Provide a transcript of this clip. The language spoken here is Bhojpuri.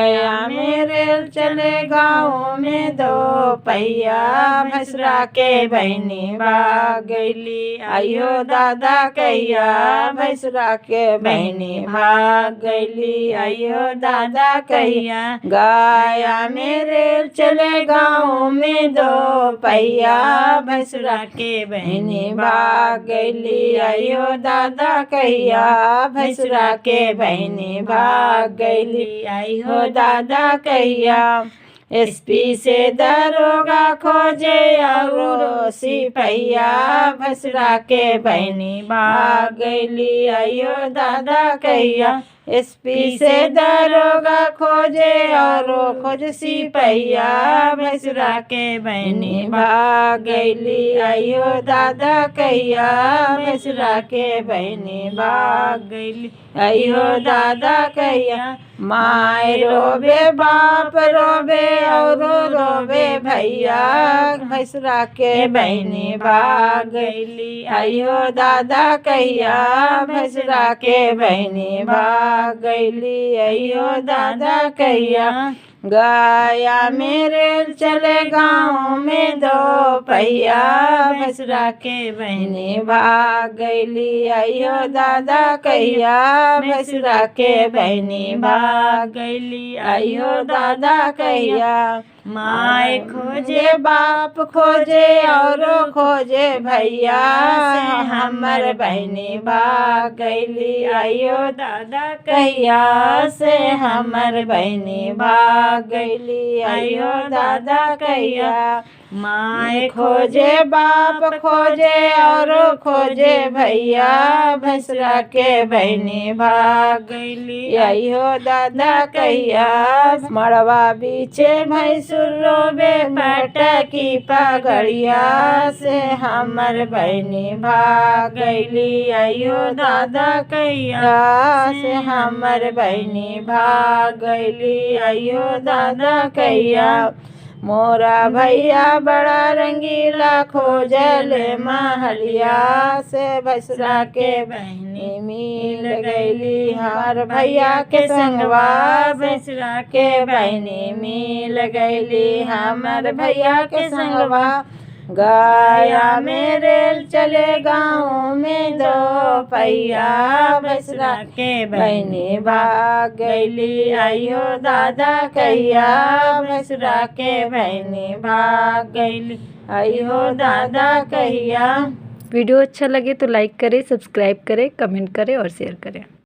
गया मेरे चले गाँव में दो पहिया, भैंसरा के बहनी भाग गईली। आइयो दादा कहिया भैंसरा के बहनी भाग गईली। आइयो दादा कहिया गाया मेरे चले गाँव में दो पहिया, भैंसरा के बहनी भाग गईली। आइयो दादा कहिया भैंसरा के बहनी भाग गईली। आइयो दादा कहिया एसपी से दरोगा खोजे और सिपहिया, भैंसरा के बहनी भाग गईली। आइयो दादा कहिया एसपी से दरोगा खोजे और खोज सिपहिया, भैंसरा के बहनी भाग गईली। आइयो दादा कहिया भैंसरा के बहनी भाग गईली। आइयो दादा कहिया माय रोबे बाप रोबे और रोबे भैया, भैंसरा के बहनी भाग गईली। आइयो दादा कहिया भैंसरा के बहनी भाग गईली। आइयो दादा कहिया गाया मेरे चले गाँव में दो पहिया, भैंसरा के बहनी भाग गईली। आइयो दादा कहिया भैंसरा के बहनी भाग गईली। आइयो दादा कहिया माय खोजे बाप खोजे और खोजे भैया, हमर बहनी भाग गईली। आइयो दादा कहिया से हमर बहनी भाग गईली। आइयो दादा कहिया माय खोजे बाप खोजे और खोजे भैया, भैंसरा के बहनी भाग गईली। आइयो दादा कहिया मड़वा बीचे भैंसुर रोबे पटकी पगड़िया, से हमर बहनी भाग गईली। आइयो दादा कहिया से हमर बहनी भाग गईली। आइयो दादा कहिया मोरा भैया बड़ा रंगीला खोजल महलिया, से भैंसरा के बहनी मिल गईली। हमार भैया के संगवा भैंसरा के बहनी मिल गईली। हमार भैया के संगवा गाया मेरे चले गाँव में दो पहिया, भैंसरा के बहनी भाग गईली। आइयो दादा कहिया भैंसरा के बहनी भाग गईली। आइयो दादा कहिया। वीडियो अच्छा लगे तो लाइक करें, सब्सक्राइब करें, कमेंट करें और शेयर करें।